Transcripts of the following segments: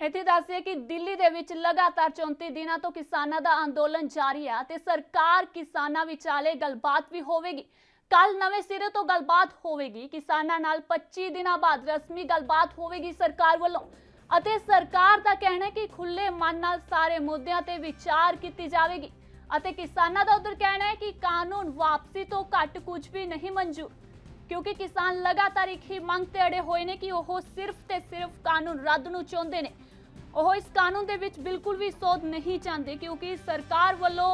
ਇੱਥੇ ਦੱਸਿਆ ਕਿ ਦਿੱਲੀ ਦੇ ਵਿੱਚ ਲਗਾਤਾਰ 34 ਦਿਨਾਂ ਤੋਂ ਕਿਸਾਨਾਂ ਦਾ ਅੰਦੋਲਨ ਜਾਰੀ ਹੈ ਤੇ ਸਰਕਾਰ ਕਿਸਾਨਾਂ ਵਿਚਾਲੇ ਗੱਲਬਾਤ ਵੀ ਹੋਵੇਗੀ। ਕੱਲ ਨਵੇਂ ਸਿਰੇ ਤੋਂ ਗੱਲਬਾਤ ਹੋਵੇਗੀ। ਕਿਸਾਨਾਂ ਨਾਲ 25 ਦਿਨਾਂ ਬਾਅਦ ਰਸਮੀ ਗੱਲਬਾਤ ਹੋਵੇਗੀ ਸਰਕਾਰ ਵੱਲੋਂ ਅਤੇ ਸਰਕਾਰ ਦਾ ਕਹਿਣਾ ਹੈ ਕਿ ਖੁੱਲੇ ਮਨ ਨਾਲ ਸਾਰੇ ਮੁੱਦਿਆਂ ਤੇ ਵਿਚਾਰ ਕੀਤੀ ਜਾਵੇਗੀ ਅਤੇ ਕਿਸਾਨਾਂ ਦਾ ਉਧਰ ਕਹਿਣਾ ਹੈ ਕਿ ਕਾਨੂੰਨ ਵਾਪਸੀ ਤੋਂ ਘੱਟ ਕੁਝ ਵੀ ਨਹੀਂ ਮਨਜ਼ੂਰ, क्योंकि किसान लगातार एक ही मंग ते अड़े होए ने कि ओह सिर्फ ते सिर्फ कानून रद्द नूं चाहुंदे ने। ओह इस कानून दे विच बिल्कुल भी सोध नहीं चाहते, क्योंकि सरकार वालों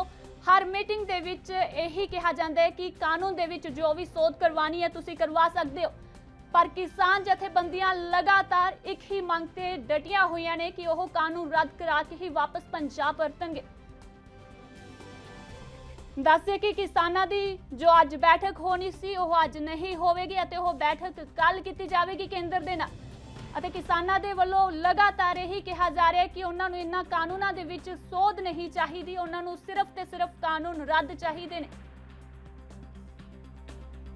हर मीटिंग दे विच यही कहा जाता है कि कानून दे विच जो भी सोध करवानी है तुसीं करवा सकते हो, पर किसान जथेबंदियां लगातार एक ही मंग ते डटियां होईयां ने कि ओह कानून रद्द करा के ही वापस पंजाब परतणगे। दस्सिए कि किसानां दी जो अज बैठक होनी सी ओह अज नहीं होवेगी अते ओह बैठक कल कीती जावेगी केंद्र दे नाल अते किसानां दे वल्लों लगातार यही कहा जा रहा है कि उन्हां नूं इन्हां कानूनां दे विच सोध नहीं चाहीदी, उन्हां नूं सिर्फ ते सिर्फ कानून रद्द चाहीदे ने।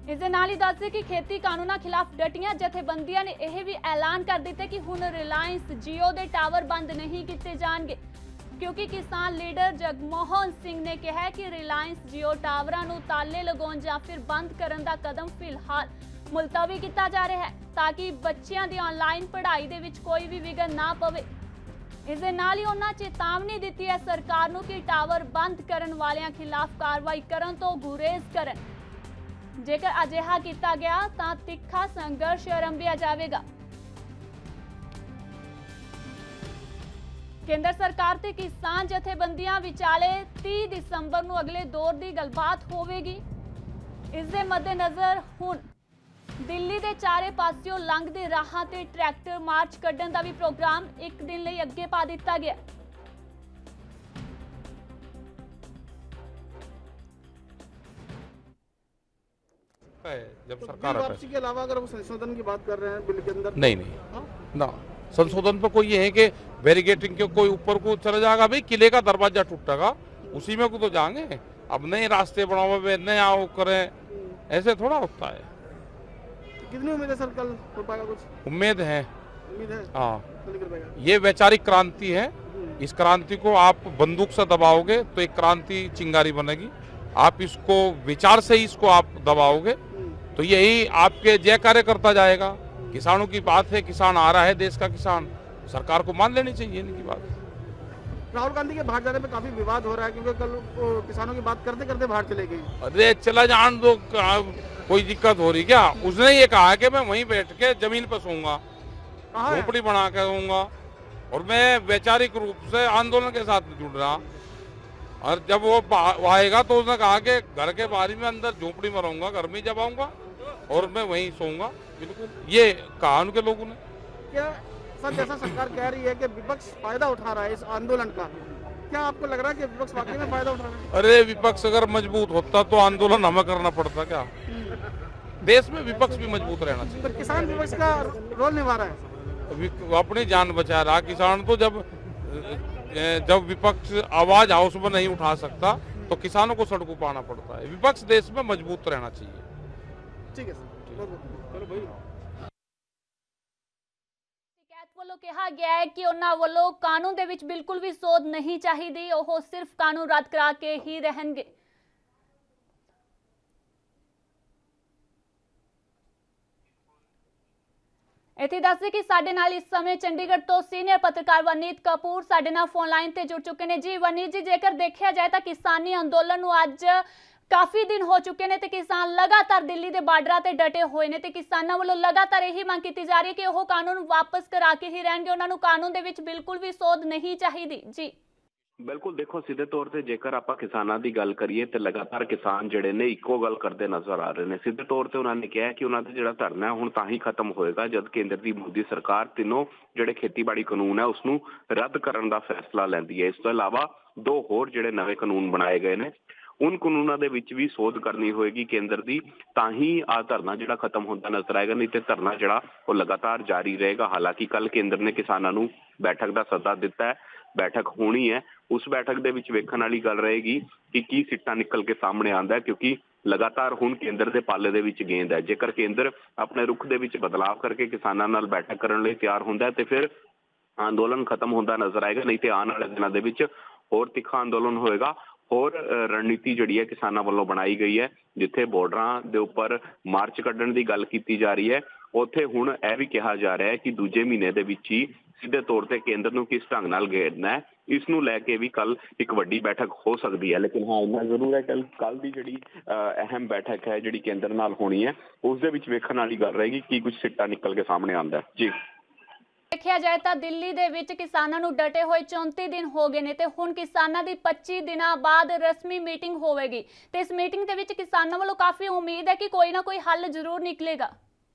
इस दे नाल ही दस्सिए कि खेती कानूनां खिलाफ डटियां जथेबंदियां ने यह भी ऐलान कर दिता कि हुण रिलायंस जियो दे टावर बंद नहीं कीते जाणगे, क्योंकि किसान लीडर जगमोहन सिंह ने कहा कि रिलायंस जियो टावरां नूं ताले लगाउण जां फिर बंद करन दा कदम फिलहाल मुलतवी कीता जा रहा है ताकि बच्चियां दी ऑनलाइन पढ़ाई दे विच कोई भी विघन ना पवे। इस दे नाल ही उन्हां चेतावनी दित्ती है सरकार नूं कि टावर बंद करन वालियां खिलाफ कार्रवाई करन तो गुरेज करन। जेकर अजिहा कीता गया तां तिखा संघर्ष आरंभिया जावेगा। केंद्र सरकार ते किसान जथेबंदियां विचाले 30 दिसंबर नूं अगले दौर की गलबात होवेगी। इस दे मद्देनज़र हुण दिल्ली दे चारे पासियों लंघदे राहां ते ट्रैक्टर मार्च कड्ढण दा भी प्रोग्राम एक दिन लई अगे पा दिता गया। जब सरकार वापसी के अलावा अगर वो संशोधन की बात कर रहे हैं बिल के अंदर, नहीं ना संशोधन पर कोई ये है कि बैरिगेटिंग के कोई ऊपर को चला जाएगा, भाई किले का दरवाजा टूटेगा उसी में को तो जाएंगे। अब नए रास्ते बनाओ, नया वो करें, ऐसे थोड़ा होता है। तो कितनी उम्मीद है सर कल हो पाएगा? कुछ उम्मीद है हाँ। कल कर पाएगा। ये वैचारिक क्रांति है, इस क्रांति को आप बंदूक से दबाओगे तो एक क्रांति चिंगारी बनेगी, आप इसको विचार से ही इसको आप दबाओगे तो यही आपके जय कार्य करता जाएगा। किसानों की बात है, किसान आ रहा है, देश का किसान, सरकार को मान लेनी चाहिए इनकी बात। राहुल गांधी के बाहर जाने पे काफी विवाद हो रहा है, क्योंकि कल वो किसानों की बात करते करते बाहर चले गए। अरे चला जान दो, कोई दिक्कत हो रही क्या? उसने ये कहा कि मैं वहीं बैठ के जमीन पर सोऊंगा, झोपड़ी बना के रहूंगा और मैं वैचारिक रूप से आंदोलन के साथ जुड़ रहा। और जब वो आएगा तो उसने कहा कि घर के बाहरी में अंदर झोपड़ी में रहूंगा, घर में जब आऊंगा और मैं वहीं सोऊंगा। बिल्कुल ये कहा उनके लोगों ने। क्या सर जैसा सरकार कह रही है कि विपक्ष फायदा उठा रहा है इस आंदोलन का, क्या आपको लग रहा है कि विपक्ष वाकई में फायदा उठा रहा है? अरे विपक्ष अगर मजबूत होता तो आंदोलन हमें करना पड़ता क्या? देश में विपक्ष भी मजबूत रहना चाहिए। तो किसान विपक्ष का रोल निभा रहा है, अपनी जान बचा रहा किसान तो। जब विपक्ष आवाज हाउस में नहीं उठा सकता तो किसानों को सड़कों पर आना पड़ता है। विपक्ष देश में मजबूत रहना चाहिए। ठीक है सर। ਵੱਲੋਂ ਕਿਹਾ ਗਿਆ ਹੈ ਕਿ ਉਹਨਾਂ ਵੱਲੋਂ ਕਾਨੂੰਨ ਦੇ ਵਿੱਚ ਬਿਲਕੁਲ ਵੀ ਸੋਧ ਨਹੀਂ ਚਾਹੀਦੀ, ਉਹ ਸਿਰਫ ਕਾਨੂੰਨ ਰੱਦ ਕਰਾ ਕੇ ਹੀ ਰਹਿਣਗੇ। ਇੱਥੇ ਦੱਸਦੇ ਕਿ ਸਾਡੇ ਨਾਲ ਇਸ ਸਮੇਂ ਚੰਡੀਗੜ੍ਹ ਤੋਂ ਸੀਨੀਅਰ ਪੱਤਰਕਾਰ ਵਨੀਤ ਕਪੂਰ ਸਾਡੇ ਨਾਲ ਫੋਨ ਲਾਈਨ ਤੇ ਜੁੜ ਚੁੱਕੇ ਨੇ। ਜੀ ਵਨੀਤ ਜੀ, ਜੇਕਰ ਦੇਖਿਆ ਜਾਏ ਤਾਂ ਕਿਸਾਨੀ ਅੰਦੋਲਨ ਨੂੰ ਅੱਜ काफी दिन हो चुके ने ते किसान लगातार दिल्ली के बार्डर ते डटे हुए ने ते किसानों वालों लगातार यही मांग की जा रही है कि वह कानून वापस करा के ही रहणगे, उन्होंने कानून दे विच बिल्कुल भी सोध नहीं चाहिए। जी बिल्कुल, देखो सीधे तौर पर जेकर आप किसानों की गल करिए तो लगातार किसान जिहड़े ने इक्को गल करते नजर आ रहे हैं। सीधे तौर पर उन्होंने कहा कि उन्होंने जिहड़ा धरना है हुण तां ही खत्म होएगा जब केंद्र की मोदी सरकार तीनों जिहड़े खेतीबाड़ी कानून है उसनूं रद्द करन दा फैसला लैंदी है। इस तों इलावा दो होर जिहड़े नवे कानून बनाए गए ने उन कानूनों के विच भी सोध करनी होएगी केंद्र की, तां ही आ धरना जिहड़ा खत्म होता नजर आएगा, नहीं तो धरना जिहड़ा वो लगातार जारी रहेगा। हालांकि कल केंद्र ने किसानों नूं बैठक का सद्दा दिता है, बैठक होनी है। उस बैठक दे विच वेखण वाली गल रहेगी कि की सिट्टा निकल के सामने आंदा है, क्योंकि लगातार हुण केंद्र के पाले दे विच गेंद है। जेकर केंद्र अपने रुख दे विच बदलाव करके किसानों नाल बैठक करन लई तैयार हुंदा है तो फिर ਅੰਦੋਲਨ ਖਤਮ ਹੁੰਦਾ ਨਜ਼ਰ ਆਏਗਾ, ਨਹੀਂ ਤੇ ਆਉਣ ਵਾਲੇ ਦਿਨਾਂ ਦੇ ਵਿੱਚ ਹੋਰ ਤਿੱਖਾ ਅੰਦੋਲਨ ਹੋਏਗਾ। ਹੋਰ ਰਣਨੀਤੀ ਜਿਹੜੀ ਹੈ ਕਿਸਾਨਾਂ ਵੱਲੋਂ ਬਣਾਈ ਗਈ ਹੈ, ਜਿੱਥੇ ਬਾਰਡਰਾਂ ਦੇ ਉੱਪਰ ਮਾਰਚ ਕੱਢਣ ਦੀ ਗੱਲ ਕੀਤੀ ਜਾ ਰਹੀ ਹੈ, ਉੱਥੇ ਹੁਣ ਇਹ ਵੀ ਕਿਹਾ ਜਾ ਰਿਹਾ ਹੈ ਕਿ ਦੂਜੇ ਮਹੀਨੇ ਦੇ ਵਿੱਚ ਹੀ ਸਿੱਧੇ ਤੌਰ ਤੇ ਕੇਂਦਰ ਨੂੰ ਕਿਸ ਢੰਗ ਨਾਲ ਘੇਰਨਾ ਹੈ, ਇਸ ਨੂੰ ਲੈ ਕੇ ਵੀ ਕੱਲ ਇੱਕ ਵੱਡੀ ਬੈਠਕ ਹੋ ਸਕਦੀ ਹੈ। ਲੇਕਿਨ ਹਾਂ ਇੰਨਾ ਜ਼ਰੂਰ ਹੈ ਕੱਲ ਦੀ ਜਿਹੜੀ ਅਹਿਮ ਬੈਠਕ ਹੈ ਜਿਹੜੀ ਕੇਂਦਰ ਨਾਲ ਹੋਣੀ ਹੈ, ਉਸ ਦੇ ਵਿੱਚ ਵੇਖਣ ਵਾਲੀ ਗੱਲ ਰਹੇਗੀ ਕੀ ਕੁਝ ਸਿੱਟਾ ਨਿਕਲ ਕੇ ਸਾਹਮਣੇ ਆਉਂਦਾ ਹੈ। ਜੀ ਦੇਖਿਆ ਜਾਏ ਤਾਂ ਦਿੱਲੀ ਦੇ ਵਿੱਚ ਕਿਸਾਨਾਂ ਨੂੰ ਡਟੇ ਹੋਏ 34 ਦਿਨ ਹੋ ਗਏ ਨੇ ਤੇ ਹੁਣ ਕਿਸਾਨਾਂ ਦੀ 25 ਦਿਨਾਂ ਬਾਅਦ ਰਸਮੀ ਮੀਟਿੰਗ ਹੋਵੇਗੀ ਤੇ ਇਸ ਮੀਟਿੰਗ ਦੇ ਵਿੱਚ ਕਿਸਾਨਾਂ ਵੱਲੋਂ ਕਾਫੀ ਉਮੀਦ ਹੈ ਕਿ ਕੋਈ ਨਾ ਕੋਈ ਹੱਲ ਜ਼ਰੂਰ ਨਿਕਲੇਗਾ।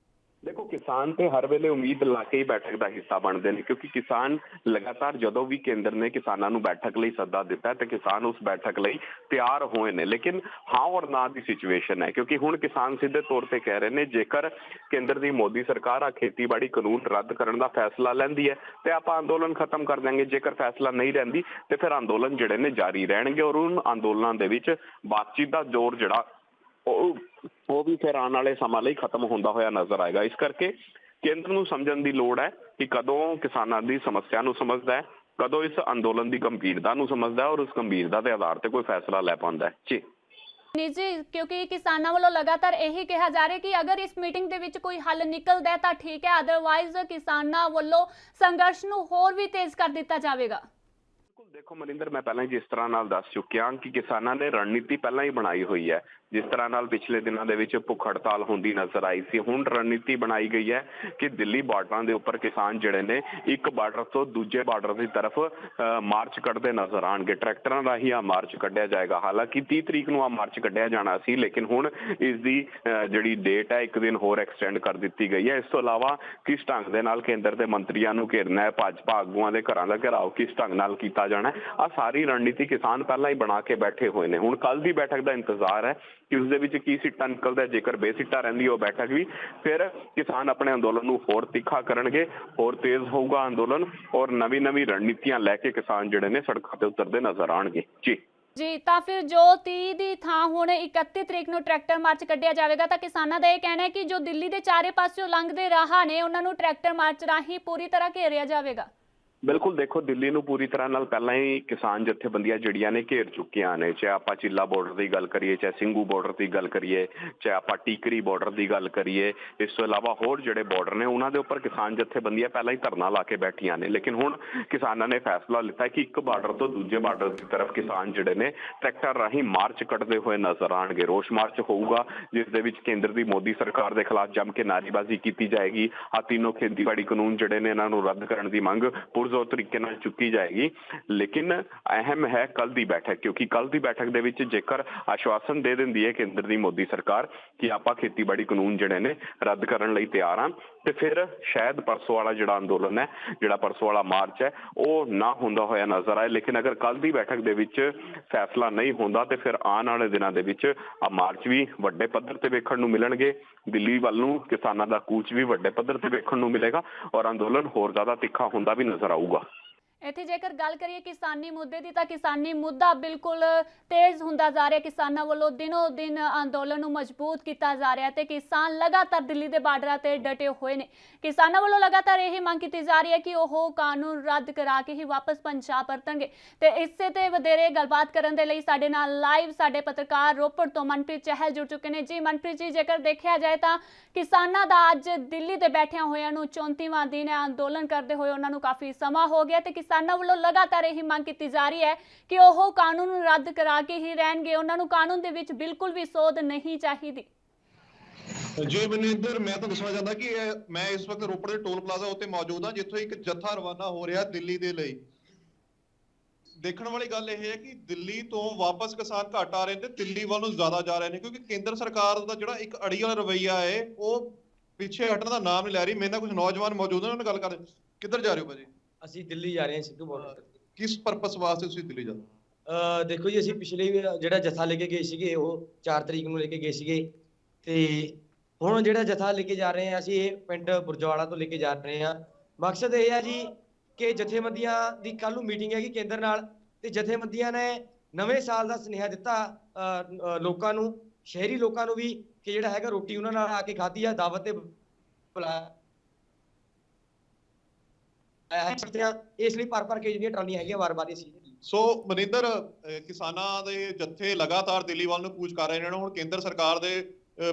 ਦੇਖੋ ਕਿਸਾਨ ਤੇ ਹਰ ਵੇਲੇ ਉਮੀਦ ਲਾ ਕੇ ਹੀ ਬੈਠਕ ਦਾ ਹਿੱਸਾ ਬਣਦੇ ਨੇ, ਕਿਉਂਕਿ ਕਿਸਾਨ ਲਗਾਤਾਰ ਜਦੋਂ ਵੀ ਕੇਂਦਰ ਨੇ ਕਿਸਾਨਾਂ ਨੂੰ ਬੈਠਕ ਲਈ ਸੱਦਾ ਦਿੱਤਾ ਤੇ ਕਿਸਾਨ ਉਸ ਬੈਠਕ ਲਈ ਤਿਆਰ ਹੋਏ ਨੇ। ਲੇਕਿਨ ਹਾਂ ਔਰ ਨਾ ਦੀ ਸਿਚੁਏਸ਼ਨ ਹੈ, ਕਿਉਂਕਿ ਹੁਣ ਕਿਸਾਨ ਸਿੱਧੇ ਤੌਰ ਤੇ ਕਹਿ ਰਹੇ ਨੇ ਜੇਕਰ ਕੇਂਦਰ ਦੀ ਮੋਦੀ ਸਰਕਾਰ ਆ ਖੇਤੀਬਾੜੀ ਕਾਨੂੰਨ ਰੱਦ ਕਰਨ ਦਾ ਫੈਸਲਾ ਲੈਂਦੀ ਹੈ ਤੇ ਆਪਾਂ ਅੰਦੋਲਨ ਖਤਮ ਕਰ ਦਾਂਗੇ, ਜੇਕਰ ਫੈਸਲਾ ਨਹੀਂ ਲੈਂਦੀ ਤੇ ਫਿਰ ਅੰਦੋਲਨ ਜਿਹੜੇ ਨੇ ਜਾਰੀ ਰਹਿਣਗੇ ਔਰ ਉਹਨਾਂ ਅੰਦੋਲਨਾਂ ਦੇ ਵਿੱਚ ਬਾਤਚੀਤ ਦਾ ਜ਼ੋਰ ਜਿਹੜਾ ਉਹ ਵੀ ਫਿਰ ਆਉਣ ਵਾਲੇ ਸਮਾਂ ਲਈ ਖਤਮ ਹੁੰਦਾ ਹੋਇਆ ਨਜ਼ਰ ਆਏਗਾ। ਇਸ ਕਰਕੇ ਕੇਂਦਰ ਨੂੰ ਸਮਝਣ ਦੀ ਲੋੜ ਹੈ ਕਿ ਕਦੋਂ ਕਿਸਾਨਾਂ ਦੀ ਸਮੱਸਿਆ ਨੂੰ ਸਮਝਦਾ ਹੈ, ਕਦੋਂ ਇਸ ਅੰਦੋਲਨ ਦੀ ਗੰਭੀਰਤਾ ਨੂੰ ਸਮਝਦਾ ਹੈ ਔਰ ਉਸ ਗੰਭੀਰਤਾ ਦੇ ਆਧਾਰ ਤੇ ਕੋਈ ਫੈਸਲਾ ਲੈ ਪਾਉਂਦਾ ਹੈ। ਜੀ ਜੀ ਕਿਉਂਕਿ ਕਿਸਾਨਾਂ ਵੱਲੋਂ ਲਗਾਤਾਰ ਇਹੀ ਕਿਹਾ ਜਾ ਰਿਹਾ ਕਿ ਅਗਰ ਇਸ ਮੀਟਿੰਗ ਦੇ ਵਿੱਚ ਕੋਈ ਹੱਲ ਨਿਕਲਦਾ ਤਾਂ ਠੀਕ ਹੈ, ਅਦਰਵਾਈਜ਼ ਕਿਸਾਨਾਂ ਵੱਲੋਂ ਸੰਘਰਸ਼ ਨੂੰ ਹੋਰ ਵੀ ਤੇਜ਼ ਕਰ ਦਿੱਤਾ ਜਾਵੇਗਾ। ਦੇਖੋ ਮਨਿੰਦਰ, ਮੈਂ ਪਹਿਲਾਂ ਹੀ ਜਿਸ ਤਰ੍ਹਾਂ ਨਾਲ ਦੱਸ ਚੁੱਕਿਆ ਕਿ ਕਿਸਾਨਾਂ ਨੇ ਰਣਨੀਤੀ ਪਹਿਲਾਂ ਹੀ ਬਣਾਈ ਹੋਈ ਹੈ। ਜਿਸ ਤਰ੍ਹਾਂ ਨਾਲ ਪਿਛਲੇ ਦਿਨਾਂ ਦੇ ਵਿੱਚ ਭੁੱਖ ਹੜਤਾਲ ਹੁੰਦੀ ਨਜ਼ਰ ਆਈ ਸੀ, ਹੁਣ ਰਣਨੀਤੀ ਬਣਾਈ ਗਈ ਹੈ ਕਿ ਦਿੱਲੀ ਬਾਰਡਰਾਂ ਦੇ ਉੱਪਰ ਕਿਸਾਨ ਜਿਹੜੇ ਨੇ ਇੱਕ ਬਾਰਡਰ ਤੋਂ ਦੂਜੇ ਬਾਰਡਰ ਦੀ ਤਰਫ ਮਾਰਚ ਕੱਢਦੇ ਨਜ਼ਰ ਆਉਣਗੇ। ਟਰੈਕਟਰਾਂ ਰਾਹੀਂ ਆ ਮਾਰਚ ਕੱਢਿਆ ਜਾਏਗਾ। ਹਾਲਾਂਕਿ 30 ਤਰੀਕ ਨੂੰ ਆ ਮਾਰਚ ਕੱਢਿਆ ਜਾਣਾ ਸੀ, ਲੇਕਿਨ ਹੁਣ ਇਸ ਦੀ ਜਿਹੜੀ ਡੇਟ ਹੈ ਇੱਕ ਦਿਨ ਹੋਰ ਐਕਸਟੈਂਡ ਕਰ ਦਿੱਤੀ ਗਈ ਹੈ। ਇਸ ਤੋਂ ਇਲਾਵਾ ਕਿਸ ਢੰਗ ਦੇ ਨਾਲ ਕੇਂਦਰ ਦੇ ਮੰਤਰੀਆਂ ਨੂੰ ਘੇਰਨਾ ਹੈ, ਭਾਜਪਾ ਆਗੂਆਂ ਦੇ ਘਰਾਂ ਦਾ ਘਿਰਾਓ ਕਿਸ ਢੰਗ ਨਾਲ ਕੀਤਾ ਜਾਣਾ, ਆ ਸਾਰੀ ਰਣਨੀਤੀ ਕਿਸਾਨ ਪਹਿਲਾਂ ਹੀ ਬਣਾ ਕੇ ਬੈਠੇ ਹੋਏ ਨੇ। ਹੁਣ ਕੱਲ ਦੀ ਬੈਠਕ ਦਾ ਇੰਤਜ਼ਾਰ ਹੈ ਕਿ ਉਸ ਦੇ ਵਿੱਚ ਕੀ ਸਿੱਟਾ ਨਿਕਲਦਾ। ਜੇਕਰ ਬੇਸਿੱਟਾ ਰਹਿੰਦੀ ਉਹ ਬੈਠਕ ਵੀ, ਫਿਰ ਕਿਸਾਨ ਆਪਣੇ ਅੰਦੋਲਨ ਨੂੰ ਹੋਰ ਤਿੱਖਾ ਕਰਨਗੇ, ਹੋਰ ਤੇਜ਼ ਹੋਊਗਾ ਅੰਦੋਲਨ ਔਰ ਨਵੀਂ ਰਣਨੀਤੀਆਂ ਲੈ ਕੇ ਕਿਸਾਨ ਜਿਹੜੇ ਨੇ ਸੜਕਾਂ ਤੇ ਉਤਰਦੇ ਨਜ਼ਰ ਆਉਣਗੇ। ਜੀ ਤਾਂ ਫਿਰ ਜੋ 30 ਦੀ ਥਾਂ ਹੁਣ 31 ਤਰੀਕ ਨੂੰ ਟਰੈਕਟਰ ਮਾਰਚ ਕੱਢਿਆ ਜਾਵੇਗਾ ਤਾਂ ਕਿਸਾਨਾਂ ਦਾ ਇਹ ਕਹਿਣਾ ਹੈ ਕਿ ਜੋ ਦਿੱਲੀ ਦੇ ਚਾਰੇ ਪਾਸਿਓਂ ਲੰਘਦੇ ਰਾਹ ਨੇ ਉਹਨਾਂ ਨੂੰ ਟਰੈਕਟਰ ਮਾਰਚ ਰਾਹੀਂ ਪੂਰੀ ਤਰ੍ਹਾਂ ਘੇਰਿਆ ਜਾਵੇਗਾ। ਬਿਲਕੁਲ, ਦੇਖੋ ਦਿੱਲੀ ਨੂੰ ਪੂਰੀ ਤਰ੍ਹਾਂ ਨਾਲ ਪਹਿਲਾਂ ਹੀ ਕਿਸਾਨ ਜਥੇਬੰਦੀਆਂ ਜਿਹੜੀਆਂ ਨੇ ਘੇਰ ਚੁੱਕੀਆਂ ਨੇ। ਚਾਹੇ ਆਪਾਂ ਚਿੱਲਾ ਬਾਰਡਰ ਦੀ ਗੱਲ ਕਰੀਏ, ਚਾਹੇ ਸਿੰਘੂ ਬਾਰਡਰ ਦੀ ਗੱਲ ਕਰੀਏ, ਚਾਹੇ ਆਪਾਂ ਟੀਕਰੀ ਬਾਰਡਰ ਦੀ ਗੱਲ ਕਰੀਏ, ਇਸ ਤੋਂ ਇਲਾਵਾ ਹੋਰ ਜਿਹੜੇ ਬਾਰਡਰ ਨੇ ਉਹਨਾਂ ਦੇ ਉੱਪਰ ਕਿਸਾਨ ਜਥੇਬੰਦੀਆਂ ਪਹਿਲਾਂ ਹੀ ਧਰਨਾ ਲਾ ਕੇ ਬੈਠੀਆਂ ਨੇ। ਲੇਕਿਨ ਹੁਣ ਕਿਸਾਨਾਂ ਨੇ ਫੈਸਲਾ ਲਿੱਤਾ ਕਿ ਇੱਕ ਬਾਰਡਰ ਤੋਂ ਦੂਜੇ ਬਾਰਡਰ ਦੀ ਤਰਫ ਕਿਸਾਨ ਜਿਹੜੇ ਨੇ ਟਰੈਕਟਰ ਰਾਹੀਂ ਮਾਰਚ ਕੱਢਦੇ ਹੋਏ ਨਜ਼ਰ ਆਉਣਗੇ। ਰੋਸ ਮਾਰਚ ਹੋਊਗਾ ਜਿਸ ਦੇ ਵਿੱਚ ਕੇਂਦਰ ਦੀ ਮੋਦੀ ਸਰਕਾਰ ਦੇ ਖਿਲਾਫ ਜੰਮ ਕੇ ਨਾਅਰੇਬਾਜ਼ੀ ਕੀਤੀ ਜਾਏਗੀ। ਆ ਤਿੰਨੋਂ ਖੇਤੀਬਾੜੀ ਕਾਨੂੰਨ ਜਿਹੜੇ ਨੇ ਇਹਨਾਂ ਨੂੰ ਰੱਦ ਕਰਨ ਦੀ ਮੰਗ ਪੁਰਜ਼ੋਰ ਤਰੀਕੇ ਨਾਲ ਚੁੱਕੀ ਜਾਏਗੀ। ਲੇਕਿਨ ਅਹਿਮ ਹੈ ਕੱਲ ਦੀ ਬੈਠਕ, ਕਿਉਂਕਿ ਕੱਲ ਦੀ ਬੈਠਕ ਦੇ ਵਿੱਚ ਜੇਕਰ ਆਸ਼ਵਾਸਨ ਦੇ ਦਿੰਦੀ ਹੈ ਕੇਂਦਰ ਦੀ ਮੋਦੀ ਸਰਕਾਰ ਕਿ ਆਪਾਂ ਖੇਤੀਬਾੜੀ ਕਾਨੂੰਨ ਜਿਹੜੇ ਨੇ ਰੱਦ ਕਰਨ ਲਈ ਤਿਆਰ ਹਾਂ, ਤੇ ਫਿਰ ਸ਼ਾਇਦ ਪਰਸੋਂ ਵਾਲਾ ਜਿਹੜਾ ਅੰਦੋਲਨ ਹੈ, ਜਿਹੜਾ ਪਰਸੋਂ ਵਾਲਾ ਮਾਰਚ ਹੈ, ਉਹ ਨਾ ਹੁੰਦਾ ਹੋਇਆ ਨਜ਼ਰ ਆਏ। ਲੇਕਿਨ ਅਗਰ ਕੱਲ ਦੀ ਬੈਠਕ ਦੇ ਵਿੱਚ ਫੈਸਲਾ ਨਹੀਂ ਹੁੰਦਾ ਤੇ ਫਿਰ ਆਉਣ ਵਾਲੇ ਦਿਨਾਂ ਦੇ ਵਿੱਚ ਆ ਮਾਰਚ ਵੀ ਵੱਡੇ ਪੱਧਰ ਤੇ ਵੇਖਣ ਨੂੰ ਮਿਲਣਗੇ। ਦਿੱਲੀ ਵੱਲ ਨੂੰ ਕਿਸਾਨਾਂ ਦਾ ਕੂਚ ਵੀ ਵੱਡੇ ਪੱਧਰ ਤੇ ਵੇਖਣ ਨੂੰ ਮਿਲੇਗਾ ਔਰ ਅੰਦੋਲਨ ਹੋਰ ਜ਼ਿਆਦਾ ਤਿੱਖਾ ਹੁੰਦਾ ਵੀ ਨਜ਼ਰ ਆਊਗਾ। ਇੱਥੇ ਜੇਕਰ ਗੱਲ ਕਰੀਏ ਕਿਸਾਨੀ ਮੁੱਦੇ ਦੀ ਤਾਂ ਕਿਸਾਨੀ ਮੁੱਦਾ ਬਿਲਕੁਲ ਤੇਜ਼ ਹੁੰਦਾ ਜਾ ਰਿਹਾ। ਕਿਸਾਨਾਂ ਵੱਲੋਂ ਦਿਨੋਂ ਦਿਨ ਅੰਦੋਲਨ ਨੂੰ ਮਜ਼ਬੂਤ ਕੀਤਾ ਜਾ ਰਿਹਾ ਤੇ ਕਿਸਾਨ ਲਗਾਤਾਰ ਦਿੱਲੀ ਦੇ ਬਾਰਡਰਾਂ ਤੇ ਡਟੇ ਹੋਏ ਨੇ। ਕਿਸਾਨਾਂ ਵੱਲੋਂ ਲਗਾਤਾਰ ਇਹ ਮੰਗ ਕੀਤੀ ਜਾ ਰਹੀ ਹੈ ਕਿ ਉਹ ਕਾਨੂੰਨ ਰੱਦ ਕਰਾ ਕੇ ਹੀ ਵਾਪਸ ਪੰਜਾਬ ਪਰਤਣਗੇ ਤੇ ਇਸੇ ਤੇ ਵਧੇਰੇ ਗੱਲਬਾਤ ਕਰਨ ਦੇ ਲਈ ਸਾਡੇ ਨਾਲ ਲਾਈਵ ਸਾਡੇ ਪੱਤਰਕਾਰ ਰੋਪੜ ਤੋਂ ਮਨਪ੍ਰੀਤ ਚਹਿਲ ਜੁੜ ਚੁੱਕੇ ਨੇ। ਜੀ ਮਨਪ੍ਰੀਤ ਜੀ, ਜੇਕਰ ਦੇਖਿਆ ਜਾਏ ਤਾਂ ਕਿਸਾਨਾਂ ਦਾ ਅੱਜ ਦਿੱਲੀ ਤੇ ਬੈਠਿਆਂ ਹੋਇਆਂ ਨੂੰ 34ਵਾਂ ਦਿਨ ਹੈ ਅੰਦੋਲਨ ਕਰਦੇ ਹੋਏ, ਉਹਨਾਂ ਨੂੰ ਕਾਫੀ ਸਮਾਂ ਹੋ ਗਿਆ ਤੇ ਕਿਸਾਨਾਂ ਵੱਲੋਂ ਲਗਾਤਾਰ ਇਹ ਮੰਗ ਕੀਤੀ ਜਾ ਰਹੀ ਹੈ ਕਿ ਉਹ ਕਾਨੂੰਨ ਰੱਦ ਕਰਾ ਕੇ ਹੀ ਰਹਿਣਗੇ। ਉਹਨਾਂ ਨੂੰ ਕਾਨੂੰਨ ਦੇ ਵਿੱਚ ਬਿਲਕੁਲ ਵੀ ਸੋਧ ਨਹੀਂ ਚਾਹੀਦੀ। ਜੀ ਮਨਿੰਦਰ, ਮੈਂ ਤਾਂ ਦੱਸਣਾ ਚਾਹੁੰਦਾ ਕਿ ਮੈਂ ਇਸ ਵਕਤ ਰੋਪੜ ਦੇ ਟੋਲ ਪਲਾਜ਼ਾ ਉੱਤੇ ਮੌਜੂਦ ਹਾਂ, ਜਿੱਥੋਂ ਇੱਕ ਜੱਥਾ ਰਵਾਨਾ ਹੋ ਰਿਹਾ ਦਿੱਲੀ ਦੇ ਲਈ। ਦੇਖਣ ਵਾਲੀ ਗੱਲ ਇਹ ਹੈ ਕਿ ਦਿੱਲੀ ਤੋਂ ਵਾਪਸ ਕਿਸਾਨ ਘੱਟ ਆ ਰਹੇ ਨੇ ਤੇ ਦਿੱਲੀ ਵੱਲ ਨੂੰ ਜ਼ਿਆਦਾ ਜਾ ਰਹੇ ਨੇ, ਕਿਉਂਕਿ ਕੇਂਦਰ ਸਰਕਾਰ ਦਾ ਜਿਹੜਾ ਇੱਕ ਅੜੀ ਵਾਲਾ ਰਵੱਈਆ ਹੈ ਉਹ ਪਿੱਛੇ ਹਟਣ ਦਾ ਨਾਮ ਨਹੀਂ ਲੈ ਰਹੀ। ਮੇਰੇ ਨਾਲ ਕੁਝ ਨੌਜਵਾਨ ਮੌਜੂਦ ਨੇ, ਉਹਨਾਂ ਨਾਲ ਗੱਲ ਕਰਦੇ। ਕਿੱਧਰ ਜਾ ਰਹੇ ਹੋ ਭਾਜੀ? ਅਸੀਂ ਦਿੱਲੀ ਜਾ ਰਹੇ ਹਾਂ, ਸਿੱਧੂ ਬਾਰਡਰ। ਕਿਸ ਪਰਪਸ ਵਾਸਤੇ ਤੁਸੀਂ ਦਿੱਲੀ ਜਾਂਦੇ? ਦੇਖੋ ਜੀ, ਅਸੀਂ ਪਿਛਲੇ ਜਿਹੜਾ ਜਥਾ ਲੈ ਕੇ ਗਏ ਸੀਗੇ ਉਹ 4 ਤਰੀਕ ਨੂੰ ਲੈ ਕੇ ਗਏ ਸੀਗੇ ਤੇ ਹੁਣ ਜਿਹੜਾ ਜਥਾ ਲੈ ਕੇ ਜਾ ਰਹੇ ਹਾਂ ਅਸੀਂ ਇਹ ਪਿੰਡ ਬੁਰਜਵਾੜਾ ਤੋਂ ਲੈ ਕੇ ਜਾ ਰਹੇ ਹਾਂ। ਮਕਸਦ ਇਹ ਹੈ ਜੀ ਕਿ ਜਥੇਬੰਦੀਆਂ ਦੀ ਕੱਲ ਨੂੰ ਮੀਟਿੰਗ ਹੈਗੀ ਕੇਂਦਰ ਨਾਲ ਤੇ ਜਥੇਬੰਦੀਆਂ ਨੇ ਨਵੇਂ ਸਾਲ ਦਾ ਸੁਨੇਹਾ ਦਿੱਤਾ ਲੋਕਾਂ ਨੂੰ, ਸ਼ਹਿਰੀ ਲੋਕਾਂ ਨੂੰ ਵੀ, ਕਿ ਜਿਹੜਾ ਹੈਗਾ ਰੋਟੀ ਉਹਨਾਂ ਨਾਲ ਆ ਕੇ ਖਾਧੀ ਆ, ਦਾਵਤ ਤੇ ਬੁਲਾਇਆ। ਸਕਦੇ ਹਾਂ, ਇਸ ਲਈ ਭਰ ਕੇ ਜਿਹੜੀਆਂ ਟਰਾਲੀਆਂ ਹੈਗੀਆਂ ਵਾਰ-ਵਾਰ ਅਸੀਂ। ਸੋ ਮਨਿੰਦਰ, ਕਿਸਾਨਾਂ ਦੇ ਜੱਥੇ ਲਗਾਤਾਰ ਦਿੱਲੀ ਵੱਲ ਨੂੰ ਕੂਚ ਕਰ ਰਹੇ ਨੇ। ਹੁਣ ਕੇਂਦਰ ਸਰਕਾਰ ਦੇ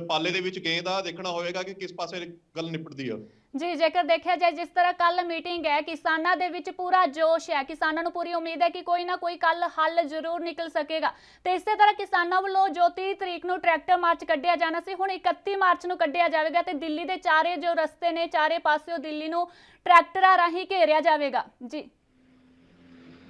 ਪਾਲੇ ਦੇ ਵਿੱਚ ਗੇਂਦ ਆ, ਦੇਖਣਾ ਹੋਵੇਗਾ ਕਿ ਕਿਸ ਪਾਸੇ ਗੱਲ ਨਿਪਟਦੀ ਆ। ਜੀ, ਜੇਕਰ ਦੇਖਿਆ ਜਾਏ ਜਿਸ ਤਰ੍ਹਾਂ ਕੱਲ ਮੀਟਿੰਗ ਹੈ, ਕਿਸਾਨਾਂ ਦੇ ਵਿੱਚ ਪੂਰਾ ਜੋਸ਼ ਹੈ, ਕਿਸਾਨਾਂ ਨੂੰ ਪੂਰੀ ਉਮੀਦ ਹੈ ਕਿ ਕੋਈ ਨਾ ਕੋਈ ਕੱਲ ਹੱਲ ਜ਼ਰੂਰ ਨਿਕਲ ਸਕੇਗਾ। ਤੇ ਇਸੇ ਤਰ੍ਹਾਂ ਕਿਸਾਨਾਂ ਵੱਲੋਂ ਜੋ 30 ਤਰੀਕ ਨੂੰ ਟਰੈਕਟਰ ਮਾਰਚ ਕੱਢਿਆ ਜਾਣਾ ਸੀ, ਹੁਣ 31 ਮਾਰਚ ਨੂੰ ਕੱਢਿਆ ਜਾਵੇਗਾ ਤੇ ਦਿੱਲੀ ਦੇ ਚਾਰੇ ਜੋ ਰਸਤੇ ਨੇ, ਚਾਰੇ ਪਾਸਿਓਂ ਦਿੱਲੀ ਨੂੰ ਟਰੈਕਟਰਾਂ ਰਾਹੀਂ ਘੇਰਿਆ ਜਾਵੇਗਾ।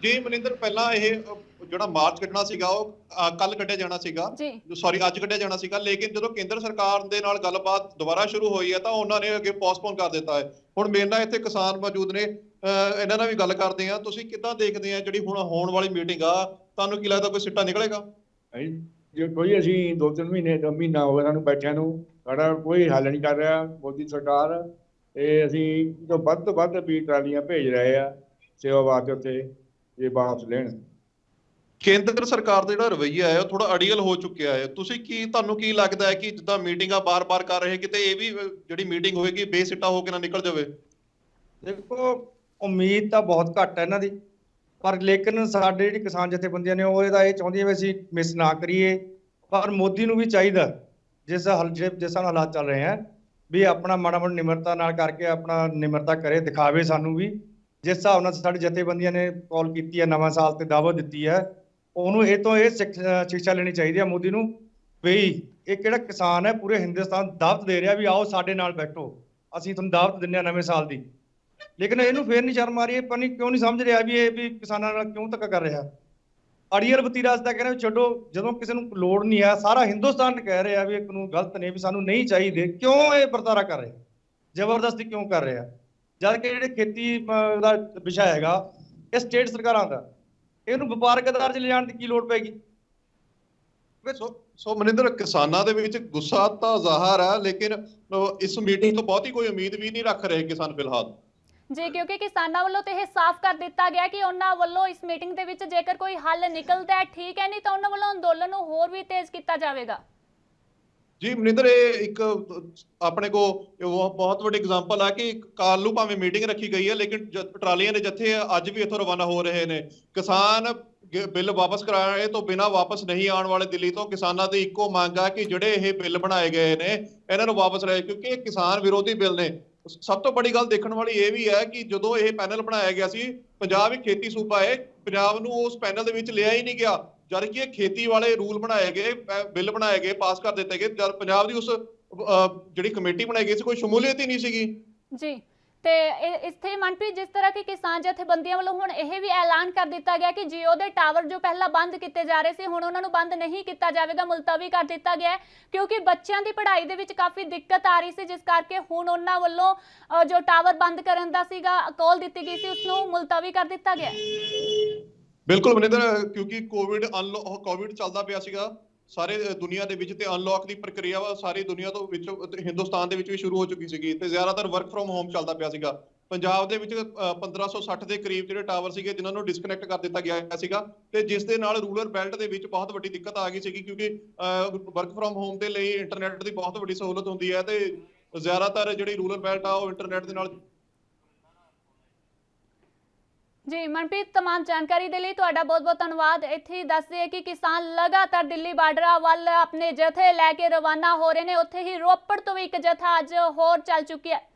ਜੀ ਮਨਿੰਦਰ, ਪਹਿਲਾਂ ਇਹ ਜਿਹੜਾ ਮਾਰਚ ਕੱਢਣਾ ਸੀਗਾ ਉਹ ਕੱਲ ਕੱਢਿਆ ਜਾਣਾ ਸੀਗਾ, ਸੌਰੀ ਅੱਜ ਕੱਢਿਆ ਜਾਣਾ ਸੀਗਾ, ਲੇਕਿਨ ਜਦੋਂ ਕੇਂਦਰ ਸਰਕਾਰ ਦੇ ਨਾਲ ਗੱਲਬਾਤ ਦੁਬਾਰਾ ਸ਼ੁਰੂ ਹੋਈ ਹੈ ਤਾਂ ਉਹਨਾਂ ਨੇ ਅੱਗੇ ਪੋਸਟਪੋਨ ਕਰ ਦਿੱਤਾ ਹੈ। ਹੁਣ ਮੇਰੇ ਨਾਲ ਇੱਥੇ ਕਿਸਾਨ ਮੌਜੂਦ ਨੇ, ਇਹਨਾਂ ਨਾਲ ਵੀ ਗੱਲ ਕਰਦੇ ਆ। ਤੁਸੀਂ ਕਿੱਦਾਂ ਦੇਖਦੇ ਆ ਜਿਹੜੀ ਹੁਣ ਹੋਣ ਵਾਲੀ ਮੀਟਿੰਗ ਆ, ਤੁਹਾਨੂੰ ਕੀ ਲੱਗਦਾ ਕੋਈ ਸਿੱਟਾ ਨਿਕਲੇਗਾ? ਜੇ ਕੋਈ ਅਸੀਂ 2-3 ਮਹੀਨਾ ਹੋ ਗਿਆ ਸਾਨੂੰ ਬੈਠਿਆਂ ਨੂੰ, ਸਾਡਾ ਕੋਈ ਹੱਲ ਨਹੀਂ ਕਰ ਰਿਹਾ ਮੋਦੀ ਸਰਕਾਰ, ਤੇ ਅਸੀਂ ਵੱਧ ਤੋਂ ਵੱਧ ਵੀ ਟਰਾਲੀਆਂ ਭੇਜ ਰਹੇ ਆ ਸੇਵਾ ਵਾਸਤੇ ਉੱਥੇ, ਇਹ ਵਾਪਸ ਲੈਣ। ਕੇਂਦਰ ਸਰਕਾਰ ਦਾ ਜਿਹੜਾ ਰਵੱਈਆ ਹੈ ਉਹ ਥੋੜਾ ਅੜੀਅਲ ਹੋ ਚੁੱਕਿਆ ਹੈ। ਤੁਹਾਨੂੰ ਕੀ ਲੱਗਦਾ ਹੈ ਕਿ ਜਿੱਦਾਂ ਮੀਟਿੰਗਾਂ ਬਾਰ-ਬਾਰ ਕਰ ਰਹੇ, ਕਿਤੇ ਇਹ ਵੀ ਜਿਹੜੀ ਮੀਟਿੰਗ ਹੋਏਗੀ ਬੇਸਿੱਟਾ ਹੋ ਕੇ ਨਾ ਨਿਕਲ ਜਾਵੇ? ਦੇਖੋ, ਉਮੀਦ ਤਾਂ ਬਹੁਤ ਘੱਟ ਹੈ ਇਹਨਾਂ ਦੀ, ਪਰ ਲੇਕਿਨ ਸਾਡੇ ਜਿਹੜੀ ਕਿਸਾਨ ਜਥੇਬੰਦੀਆਂ ਨੇ ਉਹ ਇਹਦਾ ਇਹ ਚਾਹੁੰਦੀਆਂ ਵੀ ਅਸੀਂ ਮਿਸ ਨਾ ਕਰੀਏ। ਪਰ ਮੋਦੀ ਨੂੰ ਵੀ ਚਾਹੀਦਾ, ਜਿਸ ਨਾਲ ਹਾਲਾਤ ਚੱਲ ਰਹੇ ਹਨ, ਵੀ ਆਪਣਾ ਮਾੜਾ ਮੋਟਾ ਨਿਮਰਤਾ ਨਾਲ ਕਰਕੇ ਆਪਣਾ ਨਿਮਰਤਾ ਕਰੇ, ਦਿਖਾਵੇ ਸਾਨੂੰ ਵੀ। ਜਿਸ ਹਿਸਾਬ ਨਾਲ ਸਾਡੀ ਜਥੇਬੰਦੀਆਂ ਨੇ ਕਾਲ ਕੀਤੀ ਹੈ, ਨਵਾਂ ਸਾਲ ਤੇ ਦਾਅਵਤ ਦਿੱਤੀ ਹੈ, ਉਹਨੂੰ ਇਹ ਤੋਂ ਇਹ ਸਿੱਖਿਆ ਲੈਣੀ ਚਾਹੀਦੀ ਹੈ ਮੋਦੀ ਨੂੰ, ਵੀ ਇਹ ਕਿਹੜਾ ਕਿਸਾਨ ਹੈ, ਪੂਰੇ ਹਿੰਦੁਸਤਾਨ ਦਾਵਤ ਦੇ ਰਿਹਾ ਵੀ ਆਓ ਸਾਡੇ ਨਾਲ ਬੈਠੋ, ਅਸੀਂ ਤੁਹਾਨੂੰ ਦਾਵਤ ਦਿੰਦੇ ਹਾਂ ਨਵੇਂ ਸਾਲ ਦੀ। ਲੇਕਿਨ ਇਹਨੂੰ ਫੇਰ ਨਹੀਂ ਸ਼ਰਮ ਆ ਰਹੀ, ਪਤਾ ਨਹੀਂ ਕਿਉਂ ਨਹੀਂ ਸਮਝ ਰਿਹਾ ਵੀ ਇਹ ਵੀ ਕਿਸਾਨਾਂ ਨਾਲ ਕਿਉਂ ਧੱਕਾ ਕਰ ਰਿਹਾ। ਅੜੀਅਲ ਵਤੀਰਾ ਦਾ ਕਹਿ ਰਿਹਾ ਛੱਡੋ, ਜਦੋਂ ਕਿਸੇ ਨੂੰ ਲੋੜ ਨਹੀਂ ਹੈ, ਸਾਰਾ ਹਿੰਦੁਸਤਾਨ ਕਹਿ ਰਿਹਾ ਵੀ ਇਹ ਕਾਨੂੰਨ ਗਲਤ ਨੇ, ਵੀ ਸਾਨੂੰ ਨਹੀਂ ਚਾਹੀਦੇ, ਕਿਉਂ ਇਹ ਵਰਤਾਰਾ ਕਰ ਰਿਹਾ, ਜ਼ਬਰਦਸਤੀ ਕਿਉਂ ਕਰ ਰਿਹਾ? ਜਦ ਕਿ ਜਿਹੜੇ ਖੇਤੀ ਦਾ ਵਿਸ਼ਾ ਹੈਗਾ ਇਹ ਸਟੇਟ ਸਰਕਾਰਾਂ ਦਾ, ਇਹਨੂੰ ਵਪਾਰਕ ਅਦਾਰੇ 'ਚ ਲਿਜਾਣ ਦੀ ਕੀ ਲੋੜ ਪੈਗੀ? ਸੋ ਮਨਿੰਦਰ, ਕਿਸਾਨਾਂ ਦੇ ਵਿੱਚ ਗੁੱਸਾ ਤਾਂ ਜ਼ਾਹਰ ਹੈ, ਲੇਕਿਨ ਇਸ ਮੀਟਿੰਗ ਤੋਂ ਬਹੁਤੀ ਕੋਈ ਉਮੀਦ ਵੀ ਨਹੀਂ ਰੱਖ ਰਹੇ ਕਿਸਾਨ ਫਿਲਹਾਲ। ਜੀ, ਕਿਉਂਕਿ ਕਿਸਾਨਾਂ ਵੱਲੋਂ ਤੇ ਇਹ ਸਾਫ਼ ਕਰ ਦਿੱਤਾ ਗਿਆ ਕਿ ਉਹਨਾਂ ਵੱਲੋਂ ਇਸ ਮੀਟਿੰਗ ਦੇ ਵਿੱਚ ਜੇਕਰ ਕੋਈ ਹੱਲ ਨਿਕਲਦਾ ਹੈ ਠੀਕ ਹੈ, ਨਹੀਂ ਤਾਂ ਉਹਨਾਂ ਵੱਲੋਂ ਅੰਦੋਲਨ ਨੂੰ ਹੋਰ ਵੀ ਤੇਜ਼ ਕੀਤਾ ਜਾਵੇਗਾ। ਜੀ ਮਨਿੰਦਰ, ਇਹ ਇੱਕ ਆਪਣੇ ਕੋ ਬਹੁਤ ਵੱਡੀ ਐਗਜ਼ਾਮਪਲ ਆ ਕਿ ਕੱਲ੍ਹ ਨੂੰ ਭਾਵੇਂ ਮੀਟਿੰਗ ਰੱਖੀ ਗਈ ਹੈ, ਲੇਕਿਨ ਟਰਾਲੀਆਂ ਦੇ ਜੱਥੇ ਅੱਜ ਵੀ ਇੱਥੋਂ ਰਵਾਨਾ ਹੋ ਰਹੇ ਨੇ। ਕਿਸਾਨ ਬਿੱਲ ਵਾਪਸ ਕਰਾਏ ਤੋਂ ਬਿਨਾਂ ਵਾਪਸ ਨਹੀਂ ਆਉਣ ਵਾਲੇ ਦਿੱਲੀ ਤੋਂ। ਕਿਸਾਨਾਂ ਦੀ ਇੱਕੋ ਮੰਗ ਆ ਕਿ ਜਿਹੜੇ ਇਹ ਬਿੱਲ ਬਣਾਏ ਗਏ ਨੇ ਇਹਨਾਂ ਨੂੰ ਵਾਪਸ ਲਏ, ਕਿਉਂਕਿ ਇਹ ਕਿਸਾਨ ਵਿਰੋਧੀ ਬਿੱਲ ਨੇ। ਸਭ ਤੋਂ ਵੱਡੀ ਗੱਲ ਦੇਖਣ ਵਾਲੀ ਇਹ ਵੀ ਹੈ ਕਿ ਜਦੋਂ ਇਹ ਪੈਨਲ ਬਣਾਇਆ ਗਿਆ ਸੀ, ਪੰਜਾਬ ਇੱਕ ਖੇਤੀ ਸੂਬਾ ਹੈ, ਪੰਜਾਬ ਨੂੰ ਉਸ ਪੈਨਲ ਦੇ ਵਿੱਚ ਲਿਆ ਹੀ ਨਹੀਂ ਗਿਆ, ਜਦ ਕਿ ਇਹ ਖੇਤੀ ਵਾਲੇ ਰੂਲ ਬਣਾਏ ਗਏ, ਬਿੱਲ ਬਣਾਏ ਗਏ, ਪਾਸ ਕਰ ਦਿੱਤੇ ਗਏ। ਜਦ ਪੰਜਾਬ ਦੀ ਉਸ ਜਿਹੜੀ ਕਮੇਟੀ ਬਣਾਈ ਗਈ ਸੀ ਕੋਈ ਸ਼ਮੂਲੀਅਤ ਹੀ ਨਹੀਂ ਸੀਗੀ। ਜੀ, ਤੇ ਇੱਥੇ ਮਨਪ੍ਰੀਤ, ਜਿਸ ਤਰ੍ਹਾਂ ਕਿ ਕਿਸਾਨ ਜਥੇਬੰਦੀਆਂ ਵੱਲੋਂ ਹੁਣ ਇਹ ਵੀ ਐਲਾਨ ਕਰ ਦਿੱਤਾ ਗਿਆ ਕਿ ਜੀਓ ਦੇ ਟਾਵਰ ਜੋ ਪਹਿਲਾਂ ਬੰਦ ਕੀਤੇ ਜਾ ਰਹੇ ਸੀ, ਹੁਣ ਉਹਨਾਂ ਨੂੰ ਬੰਦ ਨਹੀਂ ਕੀਤਾ ਜਾਵੇਗਾ, ਮੁਲਤਵੀ ਕਰ ਦਿੱਤਾ ਗਿਆ ਹੈ, ਕਿਉਂਕਿ ਬੱਚਿਆਂ ਦੀ ਪੜ੍ਹਾਈ ਦੇ ਵਿੱਚ ਕਾਫੀ ਦਿੱਕਤ ਆ ਰਹੀ ਸੀ, ਜਿਸ ਕਰਕੇ ਹੁਣ ਉਹਨਾਂ ਵੱਲੋਂ ਜੋ ਟਾਵਰ ਬੰਦ ਕਰਨ ਦਾ ਸੀਗਾ ਕਾਲ ਦਿੱਤੀ ਗਈ ਸੀ, ਉਸਨੂੰ ਮੁਲਤਵੀ ਕਰ ਦਿੱਤਾ ਗਿਆ। ਬਿਲਕੁਲ ਮਨਿੰਦਰ, ਕਿਉਂਕਿ ਕੋਵਿਡ ਚੱਲਦਾ ਪਿਆ ਸੀਗਾ ਸਾਰੇ ਦੁਨੀਆ ਦੇ ਵਿੱਚ, ਤੇ ਅਨਲੌਕ ਦੀ ਪ੍ਰਕਿਰਿਆ ਵਾ ਸਾਰੀ ਦੁਨੀਆ ਤੋਂ ਵਿੱਚ ਹਿੰਦੁਸਤਾਨ ਦੇ ਵਿੱਚ ਵੀ ਸ਼ੁਰੂ ਹੋ ਚੁੱਕੀ ਸੀਗੀ, ਤੇ ਜ਼ਿਆਦਾਤਰ ਵਰਕ ਫਰੋਮ ਹੋਮ ਚੱਲਦਾ ਪਿਆ ਸੀਗਾ। ਪੰਜਾਬ ਦੇ ਵਿੱਚ 1560 ਦੇ ਕਰੀਬ ਜਿਹੜੇ ਟਾਵਰ ਸੀਗੇ ਜਿਨ੍ਹਾਂ ਨੂੰ ਡਿਸਕਨੈਕਟ ਕਰ ਦਿੱਤਾ ਗਿਆ ਸੀਗਾ, ਤੇ ਜਿਸ ਦੇ ਨਾਲ ਰੂਰਲ ਬੈਲਟ ਦੇ ਵਿੱਚ ਬਹੁਤ ਵੱਡੀ ਦਿੱਕਤ ਆ ਗਈ ਸੀਗੀ, ਕਿਉਂਕਿ ਵਰਕ ਫਰੋਮ ਹੋਮ ਦੇ ਲਈ ਇੰਟਰਨੈਟ ਦੀ ਬਹੁਤ ਵੱਡੀ ਸਹੂਲਤ ਹੁੰਦੀ ਹੈ, ਤੇ ਜ਼ਿਆਦਾਤਰ ਜਿਹੜੀ ਰੂਰਲ ਬੈਲਟ ਆ ਉਹ ਇੰਟਰਨੈਟ ਦੇ ਨਾਲ। ਜੀ ਮਨਪ੍ਰੀਤ, तमाम ਜਾਣਕਾਰੀ ਦੇ ਲਈ ਤੁਹਾਡਾ ਬਹੁਤ-ਬਹੁਤ ਧੰਨਵਾਦ। ਇੱਥੇ ਹੀ ਦੱਸ ਦਈਏ ਕਿ ਕਿਸਾਨ ਲਗਾਤਾਰ ਦਿੱਲੀ ਬਾਰਡਰਾਂ ਵੱਲ ਆਪਣੇ ਜਥੇ ਲੈ ਕੇ ਰਵਾਨਾ ਹੋ ਰਹੇ ਨੇ। ਉੱਥੇ ਹੀ ਰੋਪੜ ਤੋਂ ਵੀ ਇੱਕ ਜਥਾ ਅੱਜ ਹੋਰ ਚੱਲ ਚੁੱਕਿਆ ਹੈ।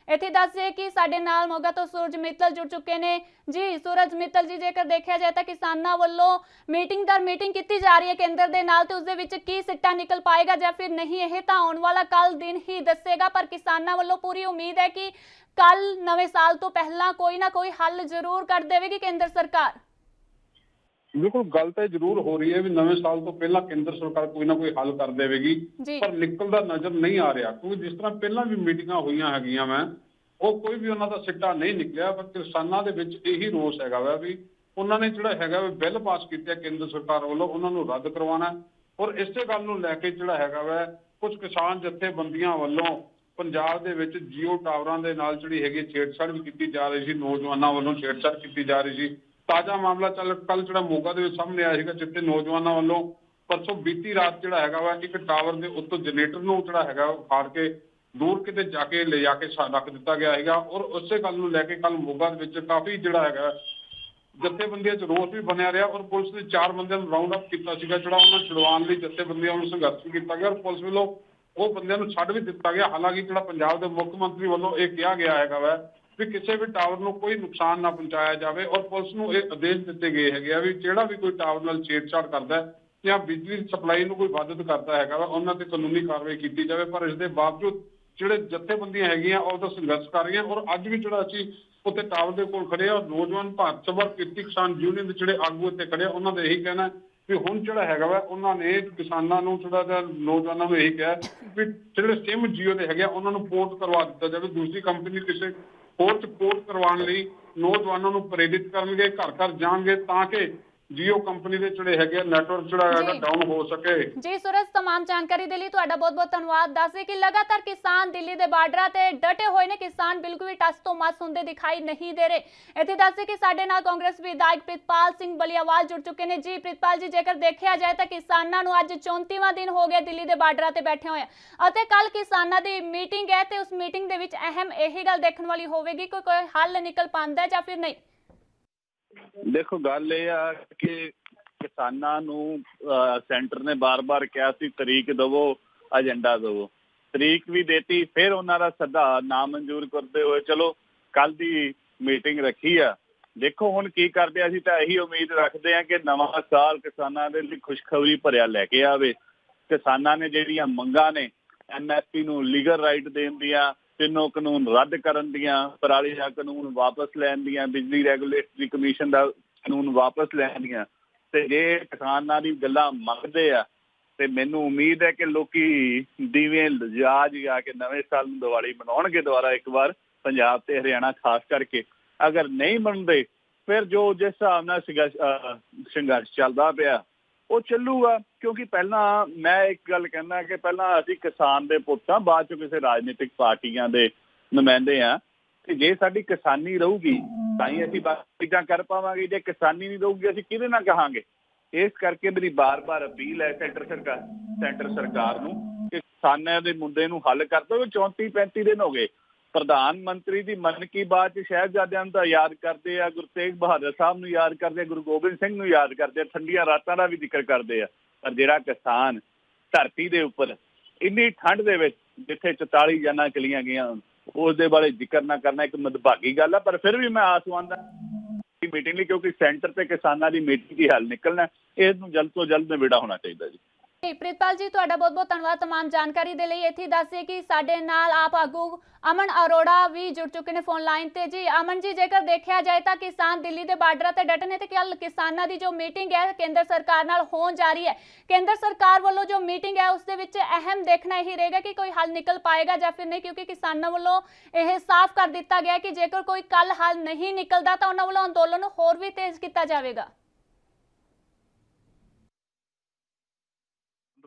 ਇੱਥੇ ਦੱਸ ਦਈਏ ਕਿ ਸਾਡੇ ਨਾਲ ਮੋਗਾ ਤੋਂ ਸੂਰਜ ਮਿੱਤਲ ਜੁੜ ਚੁੱਕੇ ਨੇ। ਜੀ ਸੂਰਜ ਮਿੱਤਲ ਜੀ, ਜੇਕਰ ਦੇਖਿਆ ਜਾਏ ਤਾਂ ਕਿਸਾਨਾਂ ਵੱਲੋਂ ਮੀਟਿੰਗ ਦਰ ਮੀਟਿੰਗ ਕੀਤੀ ਜਾ ਰਹੀ ਹੈ ਕੇਂਦਰ ਦੇ ਨਾਲ, ਤੇ ਉਸਦੇ ਵਿੱਚ ਕੀ ਸਿੱਟਾ ਨਿਕਲ ਪਾਏਗਾ ਜਾਂ ਫਿਰ ਨਹੀਂ, ਇਹ ਤਾਂ ਆਉਣ ਵਾਲਾ ਕੱਲ ਦਿਨ ਹੀ ਦੱਸੇਗਾ। ਪਰ ਕਿਸਾਨਾਂ ਵੱਲੋਂ ਪੂਰੀ ਉਮੀਦ ਹੈ ਕਿ ਕੱਲ ਨਵੇਂ ਸਾਲ ਤੋਂ ਪਹਿਲਾਂ ਕੋਈ ਨਾ ਕੋਈ ਹੱਲ ਜ਼ਰੂਰ ਕਰ ਦੇਵੇਗੀ ਕੇਂਦਰ ਸਰਕਾਰ। ਬਿਲਕੁਲ, ਗੱਲ ਤਾਂ ਜ਼ਰੂਰ ਹੋ ਰਹੀ ਹੈ ਵੀ ਨਵੇਂ ਸਾਲ ਤੋਂ ਪਹਿਲਾਂ ਕੇਂਦਰ ਸਰਕਾਰ ਕੋਈ ਨਾ ਕੋਈ ਹੱਲ ਕਰ ਦੇਵੇਗੀ, ਪਰ ਨਿਕਲਦਾ ਨਜ਼ਰ ਨਹੀਂ ਆ ਰਿਹਾ, ਕਿਉਂਕਿ ਜਿਸ ਤਰ੍ਹਾਂ ਪਹਿਲਾਂ ਵੀ ਮੀਟਿੰਗਾਂ ਹੋਈਆਂ ਹੈਗੀਆਂ ਉਹ ਕੋਈ ਵੀ ਉਹਨਾਂ ਦਾ ਸਿੱਟਾ ਨਹੀਂ ਨਿਕਲਿਆ। ਪਰ ਕਿਸਾਨਾਂ ਦੇ ਵਿੱਚ ਇਹੀ ਰੋਸ ਹੈਗਾ ਵਾ ਵੀ ਉਹਨਾਂ ਨੇ ਜਿਹੜਾ ਹੈਗਾ ਬਿੱਲ ਪਾਸ ਕੀਤਾ ਕੇਂਦਰ ਸਰਕਾਰ ਵੱਲੋਂ, ਉਹਨਾਂ ਨੂੰ ਰੱਦ ਕਰਵਾਉਣਾ। ਔਰ ਇਸੇ ਗੱਲ ਨੂੰ ਲੈ ਕੇ ਜਿਹੜਾ ਹੈਗਾ ਵਾ ਕੁਝ ਕਿਸਾਨ ਜਥੇਬੰਦੀਆਂ ਵੱਲੋਂ ਪੰਜਾਬ ਦੇ ਵਿੱਚ ਜੀਓ ਟਾਵਰਾਂ ਦੇ ਨਾਲ ਜਿਹੜੀ ਹੈਗੀ ਛੇੜਛਾੜ ਵੀ ਕੀਤੀ ਜਾ ਰਹੀ ਸੀ, ਨੌਜਵਾਨਾਂ ਵੱਲੋਂ ਛੇੜਛਾੜ ਕੀਤੀ ਜਾ ਰਹੀ ਸੀ। ਤਾਜ਼ਾ ਮਾਮਲਾ ਕੱਲ ਜਿਹੜਾ ਮੋਗਾ ਦੇ ਵਿੱਚ ਸਾਹਮਣੇ ਆਇਆ ਸੀਗਾ, ਜਿੱਥੇ ਨੌਜਵਾਨਾਂ ਵੱਲੋਂ ਪਰਸੋਂ ਬੀਤੀ ਰਾਤ ਜਿਹੜਾ ਹੈਗਾ ਵਾ ਇੱਕ ਟਾਵਰ ਦੇ ਉੱਤੋਂ ਜਨਰੇਟਰ ਨੂੰ ਜਿਹੜਾ ਹੈਗਾ ਫਾੜ ਕੇ ਦੂਰ ਕਿਤੇ ਜਾ ਕੇ ਲਿਜਾ ਕੇ ਰੱਖ ਦਿੱਤਾ ਗਿਆ ਹੈਗਾ। ਔਰ ਉਸੇ ਗੱਲ ਨੂੰ ਲੈ ਕੇ ਕੱਲ ਮੋਗਾ ਦੇ ਵਿੱਚ ਕਾਫੀ ਜਿਹੜਾ ਹੈਗਾ ਜਥੇਬੰਦੀਆਂ 'ਚ ਰੋਸ ਵੀ ਬਣਿਆ ਰਿਹਾ ਔਰ ਪੁਲਿਸ ਨੇ 4 ਬੰਦਿਆਂ ਨੂੰ ਰਾਉਂਡ ਅਪ ਕੀਤਾ ਸੀਗਾ, ਜਿਹੜਾ ਉਹਨਾਂ ਨੂੰ ਛੁਡਵਾਉਣ ਲਈ ਜਥੇਬੰਦੀਆਂ ਨੂੰ ਸੰਘਰਸ਼ ਕੀਤਾ ਗਿਆ ਔਰ ਪੁਲਿਸ ਵੱਲੋਂ ਉਹ ਬੰਦਿਆਂ ਨੂੰ ਛੱਡ ਵੀ ਦਿੱਤਾ ਗਿਆ। ਹਾਲਾਂਕਿ ਜਿਹੜਾ ਪੰਜਾਬ ਦੇ ਮੁੱਖ ਮੰਤਰੀ ਵੱਲੋਂ ਇਹ ਕਿਹਾ ਗਿਆ ਹੈਗਾ ਵਾ ਵੀ ਕਿਸੇ ਵੀ ਟਾਵਰ ਨੂੰ ਕੋਈ ਨੁਕਸਾਨ ਨਾ ਪਹੁੰਚਾਇਆ ਜਾਵੇ ਔਰ ਪੁਲਿਸ ਨੂੰ ਇਹ ਆਦੇਸ਼ ਦਿੱਤੇ ਗਏ ਹੈਗੇ ਆ ਵੀ ਜਿਹੜਾ ਵੀ ਕੋਈ ਟਾਵਰ ਨਾਲ ਛੇੜਛਾੜ ਕਰਦਾ ਹੈ ਜਾਂ ਬਿਜਲੀ ਸਪਲਾਈ ਨੂੰ ਕੋਈ ਬਾਧਿਤ ਕਰਦਾ ਹੈਗਾ ਵਾ ਉਹਨਾਂ ਤੇ ਕਾਨੂੰਨੀ ਕਾਰਵਾਈ ਕੀਤੀ ਜਾਵੇ। ਪਰ ਇਸ ਦੇ ਬਾਵਜੂਦ ਜਿਹੜੇ ਜਥੇਬੰਦੀਆਂ ਹੈਗੀਆਂ ਉਹ ਤਾਂ ਸੰਘਰਸ਼ ਕਰ ਰਹੀਆਂ ਔਰ ਅੱਜ ਵੀ ਜਿਹੜਾ ਅਸੀਂ ਉੱਥੇ ਟਾਵਰ ਦੇ ਕੋਲ ਖੜੇ ਆ ਔਰ ਨੌਜਵਾਨ ਭਾਰਤ ਸਭਾ ਕਿਰਤੀ ਕਿਸਾਨ ਯੂਨੀਅਨ ਦੇ ਜਿਹੜੇ ਆਗੂ ਇੱਥੇ ਖੜੇ ਆ ਉਹਨਾਂ ਦਾ ਇਹੀ ਕਹਿਣਾ ਵੀ ਹੁਣ ਜਿਹੜਾ ਹੈਗਾ ਵਾ ਉਹਨਾਂ ਨੇ ਕਿਸਾਨਾਂ ਨੂੰ ਥੋੜਾ ਜਿਹਾ ਨੌਜਵਾਨਾਂ ਨੂੰ ਇਹੀ ਕਿਹਾ ਵੀ ਜਿਹੜੇ ਸਿਮ ਜੀਓ ਦੇ ਹੈਗੇ ਆ ਉਹਨਾਂ ਨੂੰ ਪੋਰਟ ਕਰਵਾ ਦਿੱਤਾ ਜਾਵੇ, ਦੂਸਰੀ ਕੰਪਨੀ ਕਿਸੇ ਹੋਰ 'ਚ ਪੋਰਟ ਕਰਵਾਉਣ ਲਈ ਨੌਜਵਾਨਾਂ ਨੂੰ ਪ੍ਰੇਰਿਤ ਕਰਨਗੇ, ਘਰ ਘਰ ਜਾਣਗੇ ਤਾਂ ਕਿ ਜੀਓ ਕੰਪਨੀ ਦੇ ਜਿਹੜੇ ਹੈਗੇ ਨੈਟਵਰਕ ਜਿਹੜਾ ਹੈਗਾ ਡਾਊਨ ਹੋ ਸਕੇ। ਜੀ ਸੂਰਜ, तमाम ਜਾਣਕਾਰੀ ਦੇ ਲਈ ਤੁਹਾਡਾ ਬਹੁਤ-ਬਹੁਤ ਧੰਨਵਾਦ। ਦੱਸੇ ਕਿ ਲਗਾਤਾਰ ਕਿਸਾਨ ਦਿੱਲੀ ਦੇ ਬਾਰਡਰਾਂ ਤੇ ਡਟੇ ਹੋਏ ਨੇ, ਕਿਸਾਨ ਬਿਲਕੁਲ ਵੀ ਟਸ ਤੋਂ ਮਸ ਹੁੰਦੇ ਦਿਖਾਈ ਨਹੀਂ ਦੇ ਰਹੇ। ਇੱਥੇ ਦੱਸੇ ਕਿ ਸਾਡੇ ਨਾਲ ਕਾਂਗਰਸ ਵਿਧਾਇਕ ਪ੍ਰਿਤਪਾਲ ਸਿੰਘ ਬਲੀਆਵਾਲ ਜੁੜ ਚੁੱਕੇ ਨੇ। ਜੀ ਪ੍ਰਿਤਪਾਲ ਜੀ, ਜੇਕਰ ਦੇਖਿਆ ਜਾਏ ਤਾਂ ਕਿਸਾਨਾਂ ਨੂੰ ਅੱਜ 34ਵਾਂ ਦਿਨ ਹੋ ਗਿਆ ਦਿੱਲੀ ਦੇ ਬਾਰਡਰਾਂ ਤੇ ਬੈਠੇ ਹੋਏ ਅਤੇ ਕੱਲ ਕਿਸਾਨਾਂ ਦੀ ਮੀਟਿੰਗ ਹੈ ਤੇ ਉਸ ਮੀਟਿੰਗ ਦੇ ਵਿੱਚ ਅਹਿਮ ਇਹੀ ਗੱਲ ਦੇਖਣ ਵਾਲੀ ਹੋਵੇਗੀ ਕਿ ਕੋਈ ਹੱਲ ਨਿਕਲ ਪਾਉਂਦਾ ਜਾਂ ਫਿਰ ਨਹੀਂ। ਦੇਖੋ, ਗੱਲ ਇਹ ਆ ਕਿ ਕਿਸਾਨਾਂ ਨੂੰ ਸੈਂਟਰ ਨੇ ਬਾਰ-ਬਾਰ ਕਿਹਾ ਸੀ ਤਰੀਕ ਦੇਵੋ, ਏਜੰਡਾ ਦੇਵੋ, ਤਰੀਕ ਵੀ ਦੇਤੀ, ਫਿਰ ਉਹਨਾਂ ਦਾ ਸੱਦਾ ਨਾ ਮਨਜ਼ੂਰ ਕਰਦੇ ਹੋਏ ਚਲੋ ਕੱਲ ਦੀ ਮੀਟਿੰਗ ਰੱਖੀ ਆ। ਦੇਖੋ ਹੁਣ ਕੀ ਕਰਦੇ ਆ। ਅਸੀਂ ਤਾਂ ਇਹੀ ਉਮੀਦ ਰੱਖਦੇ ਆ ਕਿ ਨਵਾਂ ਸਾਲ ਕਿਸਾਨਾਂ ਦੇ ਲਈ ਖੁਸ਼ਖਬਰੀ ਭਰਿਆ ਲੈ ਕੇ ਆਵੇ। ਕਿਸਾਨਾਂ ਨੇ ਜਿਹੜੀਆਂ ਮੰਗਾਂ ਨੇ MSP ਨੂੰ ਲੀਗਲ ਰਾਈਟ ਦੇਣ ਦੀਆਂ, ਤਿੰਨੋਂ ਕਾਨੂੰਨ ਰੱਦ ਕਰਨ ਦੀਆਂ, ਪਰਾਲੀ ਦਾ ਕਾਨੂੰਨ ਵਾਪਸ ਲੈਣ ਦੀਆਂ, ਬਿਜਲੀ ਰੈਗੂਲੇਟਰੀ ਕਮਿਸ਼ਨ ਦਾ ਕਾਨੂੰਨ ਵਾਪਸ ਲੈਣ ਦੀਆਂ, ਤੇ ਜੇ ਕਿਸਾਨਾਂ ਦੀ ਗੱਲਾਂ ਮੰਗਦੇ ਆ ਤੇ ਮੈਨੂੰ ਉਮੀਦ ਹੈ ਕਿ ਲੋਕੀ ਦੀਵੇ ਲਿਜਾ ਕੇ ਨਵੇਂ ਸਾਲ ਨੂੰ ਦੀਵਾਲੀ ਮਨਾਉਣਗੇ ਦੁਬਾਰਾ ਇੱਕ ਵਾਰ, ਪੰਜਾਬ ਤੇ ਹਰਿਆਣਾ ਖਾਸ ਕਰਕੇ। ਅਗਰ ਨਹੀਂ ਮੰਨਦੇ ਫਿਰ ਜੋ ਜਿਸ ਹਿਸਾਬ ਨਾਲ ਸੰਘਰਸ਼ ਚੱਲਦਾ ਪਿਆ ਉਹ ਚੱਲੂਗਾ। ਕਿਉਂਕਿ ਪਹਿਲਾਂ ਮੈਂ ਇੱਕ ਗੱਲ ਕਹਿੰਦਾ ਕਿ ਪਹਿਲਾਂ ਅਸੀਂ ਕਿਸਾਨ ਦੇ ਪੁੱਤ ਹਾਂ, ਬਾਅਦ ਚੋਂ ਕਿਸੇ ਰਾਜਨੀਤਿਕ ਪਾਰਟੀਆਂ ਦੇ ਨੁਮਾਇੰਦੇ ਆ। ਤੇ ਜੇ ਸਾਡੀ ਕਿਸਾਨੀ ਰਹੂਗੀ ਤਾਂ ਹੀ ਅਸੀਂ ਬਾਕੀ ਚੀਜ਼ਾਂ ਕਰ ਪਾਵਾਂਗੇ। ਜੇ ਕਿਸਾਨੀ ਨਹੀਂ ਰਹੂਗੀ ਅਸੀਂ ਕਿਹਦੇ ਨਾਲ ਕਹਾਂਗੇ। ਇਸ ਕਰਕੇ ਮੇਰੀ ਬਾਰ-ਬਾਰ ਅਪੀਲ ਹੈ ਸੈਂਟਰ ਸਰਕਾਰ ਨੂੰ ਕਿ ਕਿਸਾਨਾਂ ਦੇ ਮੁੱਦੇ ਨੂੰ ਹੱਲ ਕਰ ਦਿਓ। 34-35 ਦਿਨ ਹੋ ਗਏ। ਪ੍ਰਧਾਨ ਮੰਤਰੀ ਦੀ ਮਨ ਕੀ ਬਾਤ 'ਚ ਸਾਹਿਬਜ਼ਾਦਿਆਂ ਨੂੰ ਤਾਂ ਯਾਦ ਕਰਦੇ ਆ, ਗੁਰੂ ਤੇਗ ਬਹਾਦਰ ਸਾਹਿਬ ਨੂੰ ਯਾਦ ਕਰਦੇ ਆ, ਗੁਰੂ ਗੋਬਿੰਦ ਸਿੰਘ ਨੂੰ ਯਾਦ ਕਰਦੇ ਆ, ਠੰਡੀਆਂ ਰਾਤਾਂ ਦਾ ਵੀ ਜ਼ਿਕਰ ਕਰਦੇ ਆ। ਪਰ ਜਿਹੜਾ ਕਿਸਾਨ ਧਰਤੀ ਦੇ ਉੱਪਰ ਇੰਨੀ ਠੰਡ ਦੇ ਵਿੱਚ ਜਿੱਥੇ 44 ਜਾਨਾਂ ਚਲੀਆਂ ਗਈਆਂ ਉਸ ਦੇ ਬਾਰੇ ਜ਼ਿਕਰ ਨਾ ਕਰਨਾ ਇੱਕ ਮੰਦਭਾਗੀ ਗੱਲ ਆ। ਪਰ ਫਿਰ ਵੀ ਮੈਂ ਆਸਵੰਦ ਮੀਟਿੰਗ ਲਈ, ਕਿਉਂਕਿ ਸੈਂਟਰ ਤੇ ਕਿਸਾਨਾਂ ਦੀ ਮੀਟਿੰਗ ਦੀ ਹੱਲ ਨਿਕਲਣਾ, ਇਸ ਨੂੰ ਜਲਦ ਤੋਂ ਜਲਦ ਨਿਬੇੜਾ ਹੋਣਾ ਚਾਹੀਦਾ ਜੀ। ਪ੍ਰਿਤਪਾਲ ਜੀ, ਤੁਹਾਡਾ ਬਹੁਤ-ਬਹੁਤ ਧੰਨਵਾਦ तमाम ਜਾਣਕਾਰੀ ਦੇ ਲਈ। ਇੱਥੇ ਦੱਸਿए ਕਿ ਸਾਡੇ ਨਾਲ ਆਪ ਆਗੂ ਅਮਨ ਅਰੋੜਾ ਵੀ ਜੁੜ ਚੁੱਕੇ ਨੇ ਫੋਨ ਲਾਈਨ ਤੇ। ਜੀ ਅਮਨ ਜੀ, ਜੇਕਰ ਦੇਖਿਆ ਜਾਏ ਤਾਂ ਕਿਸਾਨ ਦਿੱਲੀ ਦੇ ਬਾਰਡਰਾਂ ਤੇ ਡਟੇ ਨੇ ਤੇ ਕੱਲ ਕਿਸਾਨਾਂ ਦੀ ਜੋ ਮੀਟਿੰਗ ਹੈ ਕੇਂਦਰ ਸਰਕਾਰ ਨਾਲ ਹੋਣ ਜਾ ਰਹੀ ਹੈ, ਕੇਂਦਰ ਸਰਕਾਰ ਵੱਲੋਂ ਜੋ ਮੀਟਿੰਗ ਹੈ ਉਸ ਦੇ ਵਿੱਚ ਅਹਿਮ ਦੇਖਣਾ ਇਹੀ ਰਹੇਗਾ ਕਿ ਕੋਈ ਹੱਲ ਨਿਕਲ ਪਾਏਗਾ ਜਾਂ ਫਿਰ ਨਹੀਂ, ਕਿਉਂਕਿ ਕਿਸਾਨਾਂ ਵੱਲੋਂ ਇਹ ਸਾਫ਼ ਕਰ ਦਿੱਤਾ ਗਿਆ ਕਿ ਜੇਕਰ ਕੋਈ ਕੱਲ ਹੱਲ ਨਹੀਂ ਨਿਕਲਦਾ ਤਾਂ ਉਹਨਾਂ ਵੱਲੋਂ ਅੰਦੋਲਨ ਨੂੰ ਹੋਰ ਵੀ ਤੇਜ਼ ਕੀਤਾ ਜਾਵੇਗਾ।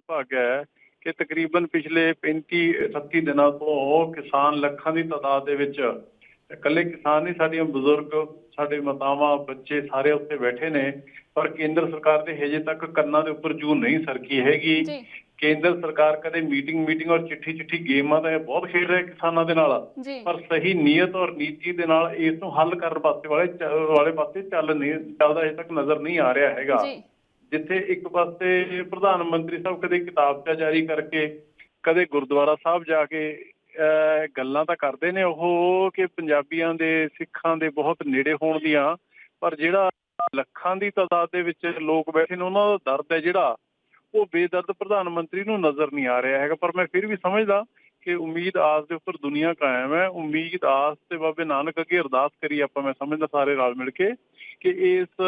ਭਾਗ ਹੈ ਕਿ ਤਕਰੀਬਨ ਪਿਛਲੇ 35-38 ਦਿਨਾਂ ਤੋਂ ਕਿਸਾਨ ਲੱਖਾਂ ਦੀ ਤਾਦਾਦ ਦੇ ਵਿੱਚ, ਇਕੱਲੇ ਕਿਸਾਨ ਨਹੀਂ, ਸਾਡੀਆਂ ਬਜ਼ੁਰਗ, ਸਾਡੇ ਮਾਤਾਵਾਂ, ਬੱਚੇ ਸਾਰੇ ਉੱਥੇ ਬੈਠੇ ਨੇ। ਪਰ ਕੇਂਦਰ ਸਰਕਾਰ ਦੇ ਹਜੇ ਤੱਕ ਕੰਨਾਂ ਦੇ ਉੱਪਰ ਜੂੰ ਨਹੀਂ ਸਰਕੀ ਹੈਗੀ। ਕੇਂਦਰ ਸਰਕਾਰ ਕਦੇ ਮੀਟਿੰਗ ਔਰ ਚਿੱਠੀ ਗੇਮਾਂ ਤਾਂ ਬਹੁਤ ਖੇਡ ਰਹੇ ਕਿਸਾਨਾਂ ਦੇ ਨਾਲ, ਪਰ ਸਹੀ ਨੀਅਤ ਔਰ ਨੀਤੀ ਦੇ ਨਾਲ ਇਸ ਨੂੰ ਹੱਲ ਕਰਨ ਵਾਲੇ ਪਾਸੇ ਚੱਲਦਾ ਹਜੇ ਤੱਕ ਨਜ਼ਰ ਨਹੀਂ ਆ ਰਿਹਾ ਹੈਗਾ। ਜਿੱਥੇ ਇੱਕ ਪਾਸੇ ਪ੍ਰਧਾਨ ਮੰਤਰੀ ਸਾਹਿਬ ਕਦੇ ਕਿਤਾਬਚਾ ਜਾਰੀ ਕਰਕੇ, ਕਦੇ ਗੁਰਦੁਆਰਾ ਸਾਹਿਬ ਜਾ ਕੇ ਗੱਲਾਂ ਤਾਂ ਕਰਦੇ ਨੇ ਉਹ ਕਿ ਪੰਜਾਬੀਆਂ ਦੇ, ਸਿੱਖਾਂ ਦੇ ਬਹੁਤ ਨੇੜੇ ਹੋਣ ਦੀਆਂ, ਪਰ ਜਿਹੜਾ ਲੱਖਾਂ ਦੀ ਤਾਦਾਦ ਦੇ ਵਿੱਚ ਲੋਕ ਬੈਠੇ ਨੇ ਉਹਨਾਂ ਦਾ ਦਰਦ ਹੈ ਜਿਹੜਾ, ਉਹ ਬੇਦਰਦ ਪ੍ਰਧਾਨ ਮੰਤਰੀ ਨੂੰ ਨਜ਼ਰ ਨਹੀਂ ਆ ਰਿਹਾ ਹੈਗਾ। ਪਰ ਮੈਂ ਫਿਰ ਵੀ ਸਮਝਦਾ ਕਿ ਉਮੀਦ ਆਸ ਦੇ ਉੱਪਰ ਦੁਨੀਆ ਕਾਇਮ ਹੈ। ਉਮੀਦ ਆਸ ਤੇ ਬਾਬੇ ਨਾਨਕ ਅੱਗੇ ਅਰਦਾਸ ਕਰੀ ਆਪਾਂ, ਮੈਂ ਸਮਝਦਾ ਸਾਰੇ ਰਲ ਮਿਲ ਕੇ, ਕਿ ਇਸ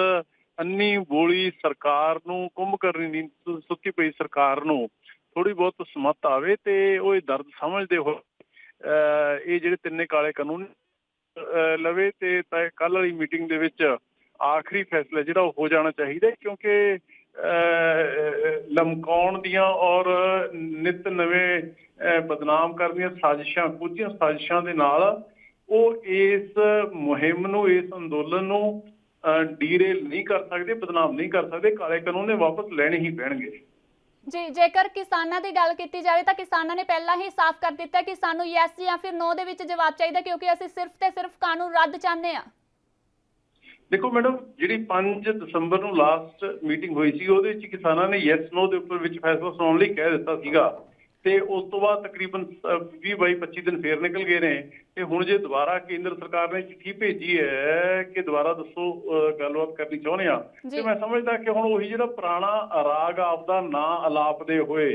ਅੰਨੀ ਬੋਲੀ ਸਰਕਾਰ ਨੂੰ, ਕੁੰਭ ਕਰਨੀ ਦੀ ਸੁੱਤੀ ਪਈ ਸਰਕਾਰ ਨੂੰ ਥੋੜੀ ਬਹੁਤ ਸਮੱਤ ਆਵੇ ਤੇ ਉਹ ਇਹ ਦਰਦ ਸਮਝਦੇ ਹੋਏ ਇਹ ਜਿਹੜੇ ਤਿੰਨੇ ਕਾਲੇ ਕਾਨੂੰਨ ਲਵੇ ਤੇ ਕੱਲ ਵਾਲੀ ਮੀਟਿੰਗ ਦੇ ਵਿੱਚ ਆਖਰੀ ਫੈਸਲਾ ਜਿਹੜਾ ਉਹ ਹੋ ਜਾਣਾ ਚਾਹੀਦਾ। ਕਿਉਂਕਿ ਲਮਕਾਉਣ ਦੀਆਂ ਔਰ ਨਿਤ ਨਵੇਂ ਬਦਨਾਮ ਕਰਨ ਦੀਆਂ ਸਾਜ਼ਿਸ਼ਾਂ, ਕੁਝੀਆਂ ਸਾਜ਼ਿਸ਼ਾਂ ਦੇ ਨਾਲ ਉਹ ਇਸ ਮੁਹਿੰਮ ਨੂੰ, ਇਸ ਅੰਦੋਲਨ ਨੂੰ ਡੀਰੇਲ ਨਹੀਂ ਕਰ ਸਕਦੇ, ਬਦਨਾਮ ਨਹੀਂ ਕਰ ਸਕਦੇ। ਕਾਲੇ ਕਾਨੂੰਨ ਨੇ ਵਾਪਸ ਲੈਣੇ ਹੀ ਪੈਣਗੇ। ਜੀ, ਜੇਕਰ ਕਿਸਾਨਾਂ ਦੀ ਗੱਲ ਕੀਤੀ ਜਾਵੇ ਤਾਂ ਕਿਸਾਨਾਂ ਨੇ ਪਹਿਲਾਂ ਹੀ ਸਾਫ਼ ਕਰ ਦਿੱਤਾ ਕਿ ਸਾਨੂੰ ਯੈਸ ਜਾਂ ਫਿਰ ਨੋ ਦੇ ਵਿੱਚ ਜਵਾਬ ਚਾਹੀਦਾ, ਕਿਉਂਕਿ ਅਸੀਂ ਸਿਰਫ ਤੇ ਸਿਰਫ ਕਾਨੂੰਨ ਰੱਦ ਚਾਹੁੰਦੇ ਹਾਂ। ਦੇਖੋ ਮੈਡਮ, ਜਿਹੜੀ 5 ਦਸੰਬਰ ਨੂੰ ਲਾਸਟ ਮੀਟਿੰਗ ਹੋਈ ਸੀ ਉਹਦੇ ਵਿੱਚ ਕਿਸਾਨਾਂ ਨੇ ਯੈਸ ਨੋ ਦੇ ਉੱਪਰ ਵਿੱਚ ਫੈਸਲਾ ਸੁਣਾਉਣ ਲਈ ਕਹਿ ਦਿੱਤਾ ਸੀਗਾ, ਤੇ ਉਸ ਤੋਂ ਬਾਅਦ ਤਕਰੀਬਨ 20-22-25 ਦਿਨ ਫੇਰ ਨਿਕਲ ਗਏ ਨੇ, ਤੇ ਹੁਣ ਜੇ ਦੁਬਾਰਾ ਕੇਂਦਰ ਸਰਕਾਰ ਨੇ ਚਿੱਠੀ ਭੇਜੀ ਹੈ ਕਿ ਦੁਬਾਰਾ ਦੱਸੋ ਗੱਲਬਾਤ ਕਰਨੀ ਚਾਹੁੰਦੇ ਆ, ਤੇ ਮੈਂ ਸਮਝਦਾ ਕਿ ਹੁਣ ਉਹੀ ਜਿਹੜਾ ਪੁਰਾਣਾ ਰਾਗ ਆਪਦਾ ਨਾਂ ਅਲਾਪਦੇ ਹੋਏ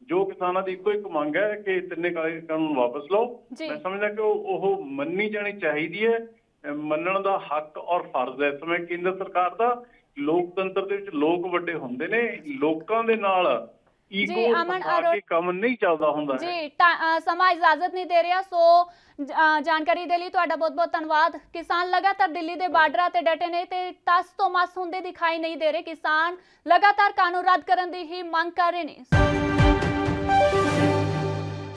ਜੋ ਕਿਸਾਨਾਂ ਦੀ ਇੱਕੋ ਇੱਕ ਮੰਗ ਹੈ ਕਿ ਤਿੰਨੇ ਕਾਲੇ ਕਾਨੂੰਨ ਵਾਪਸ ਲਓ, ਮੈਂ ਸਮਝਦਾ ਕਿ ਉਹ ਮੰਨੀ ਜਾਣੀ ਚਾਹੀਦੀ ਹੈ। ਮੰਨਣ ਦਾ ਹੱਕ ਔਰ ਫਰਜ਼ ਹੈ ਇਸ ਸਮੇਂ ਕੇਂਦਰ ਸਰਕਾਰ ਦਾ। ਲੋਕਤੰਤਰ ਦੇ ਵਿੱਚ ਲੋਕ ਵੱਡੇ ਹੁੰਦੇ ਨੇ, ਲੋਕਾਂ ਦੇ ਨਾਲ ਈਗੋ ਕੇ ਕੰਮ ਨਹੀਂ ਚੱਲਦਾ ਹੁੰਦਾ ਜੀ। ਸਮਾਂ ਇਜਾਜ਼ਤ ਨਹੀਂ ਦੇ ਰਿਹਾ, ਸੋ ਜਾਣਕਾਰੀ ਦੇ ਲਈ ਤੁਹਾਡਾ ਬਹੁਤ ਬਹੁਤ ਧੰਨਵਾਦ। ਕਿਸਾਨ ਲਗਾਤਾਰ ਦਿੱਲੀ ਦੇ ਬਾਰਡਰਾਂ ਤੇ ਡਟੇ ਨੇ ਤੇ ਤਸ ਤੋਂ ਮਸ ਹੁੰਦੇ ਦਿਖਾਈ ਨਹੀਂ ਦੇ ਰਹੇ। ਕਿਸਾਨ ਲਗਾਤਾਰ ਕਾਨੂੰਨ ਰੱਦ ਕਰਨ ਦੀ ਹੀ ਮੰਗ ਕਰ ਰਹੇ ਨੇ।